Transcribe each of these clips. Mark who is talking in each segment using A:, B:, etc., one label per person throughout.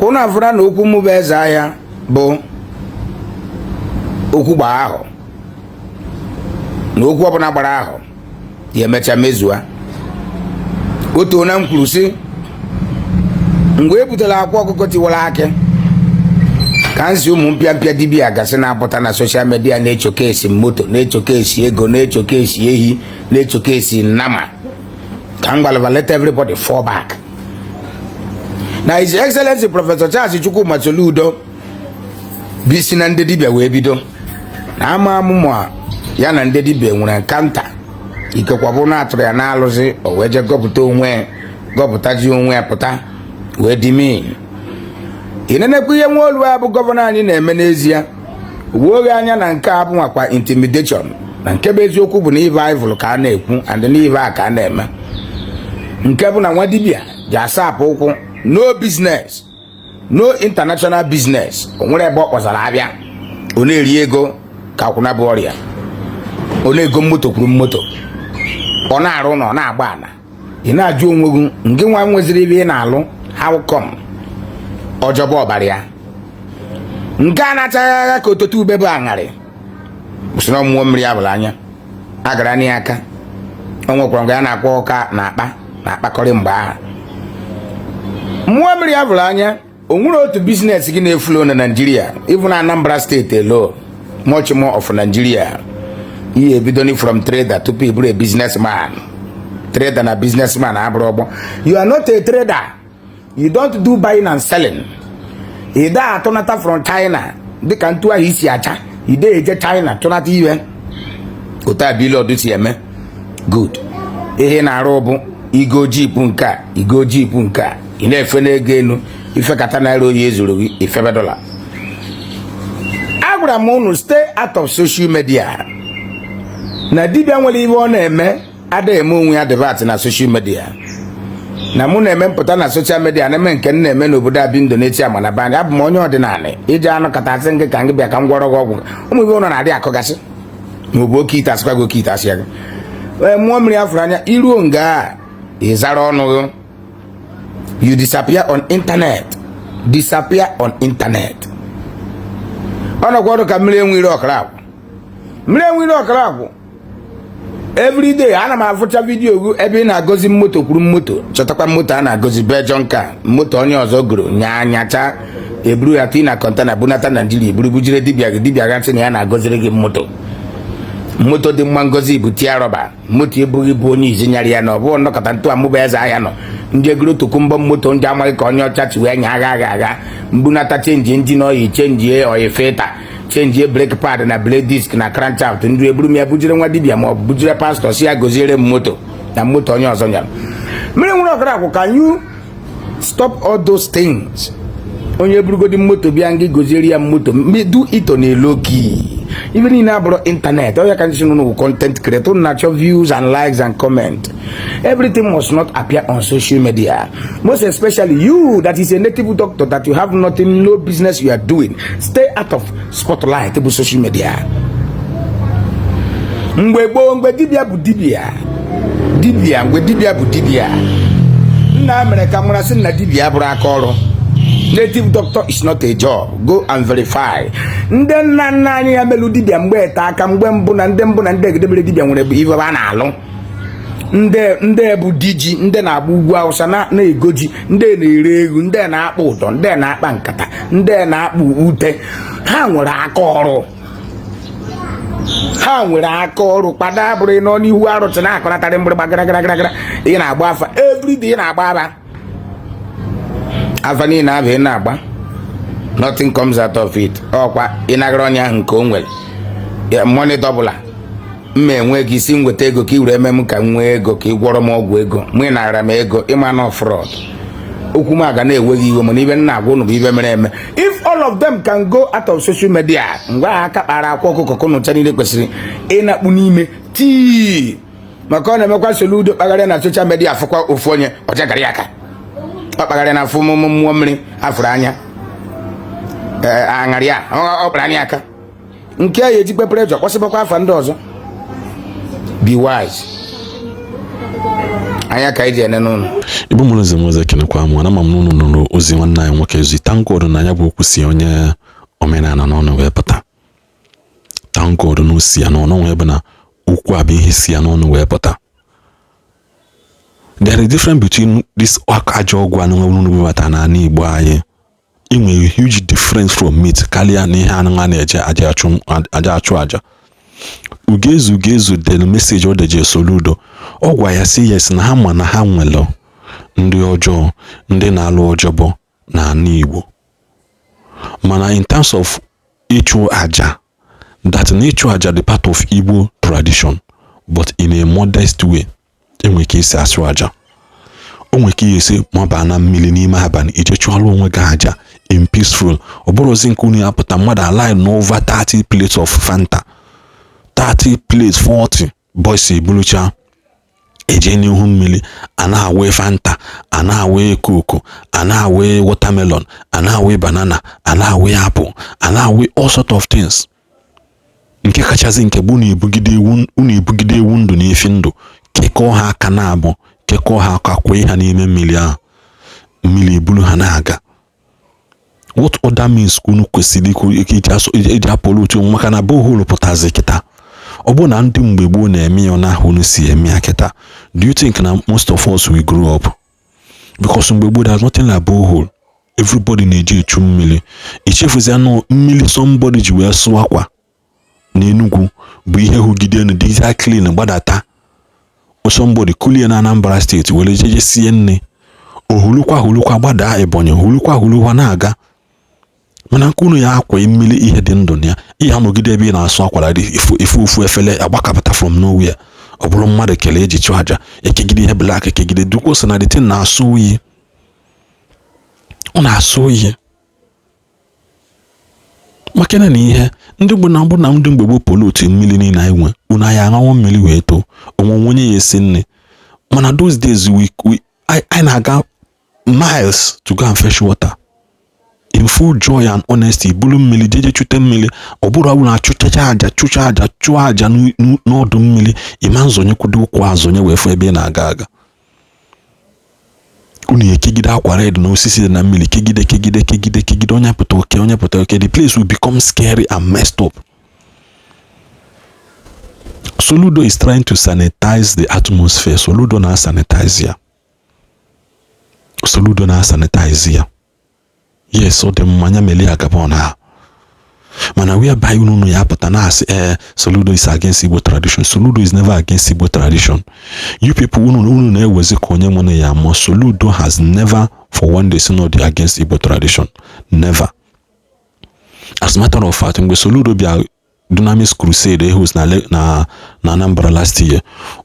A: una fura na okwu mu be za ya bụ okwu gba ahụ na okwu ọbụla gbara ahụ ya emecha mezua otu na mkwuru si mgbe ebutela akwa ọkụkọ tiwara akị ka nsi ụmụ mpịa dibịa gasị na-apụta na soshal media na-echoke esi moto na-echoke esi ego na-echoke esi ehi na-echoke esi nama ka m gbalịba let everybody fall back na His Excellency Professor Charles Soludo bisi na ndị dibịa wee bido na ama amụmụ ya na ndị dibịa nwere kanta ikekwa bụ na atụrụ ya na-alụzi o wee je gọpụtaji onwe pụta wee dị min ịnenekwa ihe nwa olu a bụ gọvanọ anyị na-eme n'ezie uwe anya na nke a bụ nwakwa intimidation na nke bụ eziokwu bụ na ive ivụl ka a na-ekwu and n'ive a ka a na-eme nke bụ na nwa dibịa ji asapụ ụkwụ no business no international business o nwere ebe ọ kpọsara abịa ọ na-eri ego ka akwụna bụ ọrịa ọ na-ego moto kwuru moto ọ na-arụ na ọ na-agba ala ị na-ajụ onwe gị nke nwa nweziri ebe ị na-alụ how come ọjọba ọbara ya nke a na-achaghị agha ka ototo ube bụ aṅarị si na ọmụmụ mmiri abụla anya agara n'ihe aka o nwekwara nga ya na-akpọ ọka na akpakọrị mgbe ahụ mmụọ mmiri abụla anya o nwere otu biznes gị na-efulo na Nigeria even na Anambra State alone much more of Nigeria ihe ebidoni from trader tupu ị bụrụ a businessman trader na businessman abụrụ ọgbọ you are not a trader. You don't do buying and selling. Ida atonata from China. Dịka ntu ahụ isi acha. Ide eje China tonata iwe. Ota bilo dusi eme. Good. Ihe na-arụ bụ igo jeep nke a, igo jeep nke a. Ị na-efe n'ego enu, ife kata naira oyi ezuru gị, ifebe dola. Agwara m unu stay out of social media. Na dibịa nwere iwe ọ na-eme, ada eme onwe ya debate na social media. Na mụ na-eme mpụta na social media na-eme nke m na-eme n'obodo abịa Indonesia mana band abụ m onye ọdịnala iji anụ katasị nke ka m bịa ka m gwọrọ gị ọgwụ ụmụ ibe ụlọ na-adị akọgasị ma ọ bụ oke ite asịkwa gị oke ite asịa gị mmụọ mmiri afụrụ anya iruo nga ịzara ọnụ gị you disappear on internet ọ nọkwa ọdụ ka mmiri enwe ire ọkara agwụ every day ana m afụcha vidiyo gị ebe ị na-agọzi moto kwuru moto chọtakwa moto a na-agọzi bejon ka moto onye ọzọ goro nyacha eburu ya tii na kọntena bunata Naijiria eburu bujire dibịa gasị na ya na-agọziri gị moto dị mma ngozi bụ tia rọba moto ebughị bụ onye izi nyara ya na ọ bụ nnọkọta ntụ amụba eze ahịa nọ ndị egoro tokumbo moto ndị amaghị ka onye ọcha chi wee nya agha mbunata chenji injin oyi chenji oyi filter change brake pad na blade disc na crankshaft ndị eburu m ya bujire nwa dibịa ma ọ bụ bujire pastọ si ya goziere m moto na moto onye ọzọ nyara mmiri nwere ọkara akwụ can you stop all those things onye eburugodi moto bịa ngị goziere ya moto do it on a low key even in abụrụ internet ọ ya ka ndị sinụ content creator na-achọ views and likes and comment everything must not appear on social media most especially you that is a native doctor that you have nothing no business you are doing stay out of spotlight bụ social media mgbe gboo mgbe dibịa bụ dibịa nna mere ka mara sị na dibịa bụrụ aka ọrụ native doctor is not a job go and verify ndị nna anyị ya melu dibịa mgbe ete aka mgbe mbụ na ndị egedebere dibịa nwere ife a na-alụ ndị bụ diji ndị na-agba ugwu Awụsa na-egoji ndị na-ere egwu ndị na-akpa ụdọ ndị na-akpa nkata ndị na-akpa ute ha nwere aka ọrụ kpada bụrụ nọ n'ihu arụsị na-akọnatarị mgbịrịgba gara ị na-agba afa everyday ị na-agba aba afa niile abụ ị na-agba nothing comes out of it ọkwa ị nagara onye ahụ nke o nwere money double mma enwe gị isi nweta ego ka i were eme m ka m nwee ego ka ị gwọrọ m ọgwụ ego mụ nara m ego ịma na fraud okwu m aga na-enweghị iwe mana ibe nna agwa ụnụ bụ ibe mere eme if all of them can go out of social media ngwa aka kpara akwa ọkụkọ kụnụcha niile kwesịrị ịnakpu n'ime tii maka ọ na-emekwa Soludo kpagharịa na social media afụkwa ofu onye ọjagara ya aka ọ kpagharịa na afụ mmụọ mmiri afụrụ anya aṅarị ya ọ kpara anya aka nke ya eji kpepere jọ kpọsịbakwa afa ndị ọzọ be wise anya ka ije ene n'ụlọ
B: Igbo mụrụ nze m kenekwa m na mam n'ụlọ nụrụ ozi nwanne anyị nwoke ezi tangod na ya bụ okwu si onye omenala n'ọnụ wee pụta tangod na osi ya n'ọnụ wee bụ na okwu a bụ ihe si ya n'ọnụ wee pụta. There is difference between this ajọ ọgwụ anụ nwe webata na ana Igbo anyị. Inwe huge difference from meat karịa na ihe anụ na-eje aja achụ aja. Ugezu del message odeje Soludo ọ gwa ya si yes na ha ma na ha nwere ndị ọjọọ ndị na-alụ ọjọbọ na ana Igbo, mana in terms of ịchụ aja, that ịchụ aja the part of Igbo tradition but in a modest way. Enwe ka isi asụ aja, o nwe ka isi maba na mmiri n'ime abalị ije chụọrọ onwe gị aja in peaceful. Ọ bụrụzi nke unu apụta mmadụ align over 30 plates of Fanta, 30 plates 40 boys ebulucha eje n'ihu mmiri, a na-awe Fanta, a na-awe Coke, a na-awe watermelon, a na-awe banana, a na-awe apple, a na-awe all sort of things. Nke kachasị nke bụ unu ebugide ewu ndụ na efi ndụ, kekọọ ha aka na-abụ, kekọọ ha aka kwee ha n'ime mmiri ahụ, mmiri ebulu ha na-aga. What other means unu kwesịrị iji apụlụ otu maka na borehole pụtazi kịta. Ọ bụ na ndị mgbe gboo na-eme ya na ahụ unu si eme ya kịta. Do you think na most of us will grow up? Because mgbe gboo there's nothing like borehole. Everybody na-eji echu mmiri. Ichefuzi anụ mmiri somebody ji wee sụọ akwa n'Enugu bụ ihe hụgide na dị clean gbadata. Somebody kulie na Anambra State were jeje sie nne. Ohulukwa gbada Ebonyi, ohulukwa na-aga. Mana nke unu ya akwa mmiri ihe dị ndụ ya. Ihe anọgide ebe ị na-asụ akwara dị ifu efele agbakapụta from nowhere. Ọ bụrụ mmadụ kele eji chụ aja, ekegide ihe black, ekegide dukwo so na dịtị na-asụ oyi. Ọ na-asụ oyi. Maka na ihe ndị bụ na ndị mgbe gboo pollute mmiri niile anyị nwe, unu anyị aṅanwụ mmiri wee too, onwe onye ya esi nne. Mana those days I na-aga miles to go and fetch water in full joy and honesty. Bulu mmiri jeje chute mmiri, ọ bụrụ ọbụla chụcha aja n'ọdụ mmiri, ịma nzonye kwudo ụkwụ azonye wee fụ ebe na-aga aga. Unu ekegide akwa red na osisi dị na mmiri, kegide onye pụta oke, the place will become scary and messed up. Soludo is trying to sanitize the atmosphere. Soludo na sanitize ya. Yes, so the mmanya meli agabon ha. Mana whereby unu ya pụta na asị Soludo is against Igbo tradition. Soludo is never against Igbo tradition. You people unu na-ewezi ka onye mụ na ya ma Soludo has never for one day said against Igbo tradition. Never. As a matter of fact, mgbe Soludo bịa Dunamis Crusade who's na Anambra last year,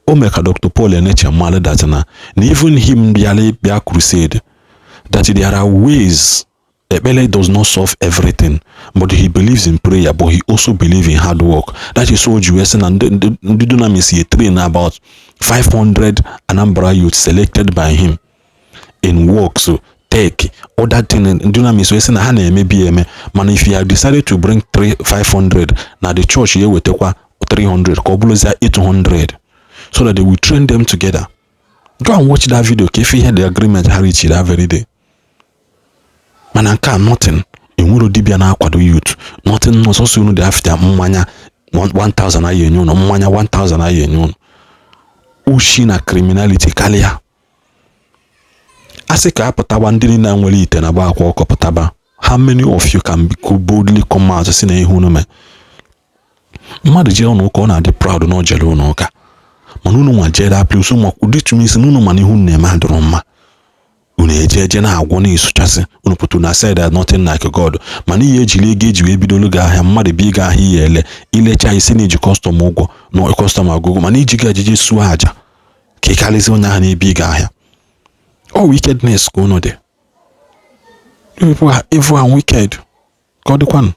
B: o mee ka Dr. Paul Eneche mmadụ that na even him bịa crusade, that there are ways. Ekpele does not solve everything, but he believes in prayer, but he also believes in hard work. That is what US and the Dunamis he train about 500 Anambra youth selected by him in work, so take other thing in Dunamis US and Hane maybe man if you have decided to bring 500 now the church here will take 300 Kobuloza 800 so that they will train them together. Go and watch that video if you had the agreement Harry that very day. Mana nke nothing enwero dibia na akwado youth, nothing no so unu dey after mmanya 1000 aye enyo no mmanya 1000 aye enyo ushi na criminality kalia. Asị ka apụtaba ndị niile nwere ite na ba akwa ọkọpụtaba, how many of you can boldly come out si na ihu unu me mmadụ jee ụnụ ụka ọ na-adị proud na o jere ụnụ ụka, mana unu nwa jee da plus ụmụ ụdịtumisi na unu mana ihu na-eme adịrọ mma. Unu eje na-agwọ na-esuchasị unu pụtụ na said that nothing like God, mana ihe ejiri ego eji wee bidolu gị ahịa mmadụ bi ga ahịa ihe ele ilecha isi na iji kọstọm ụgwọ na kọstọm agụgụ, mana iji ga ejije suo aja ka ị karịzi onye ahụ na-ebi ga ahịa. All wickedness ka unu dị. People are evil and wicked. God dịkwanụ.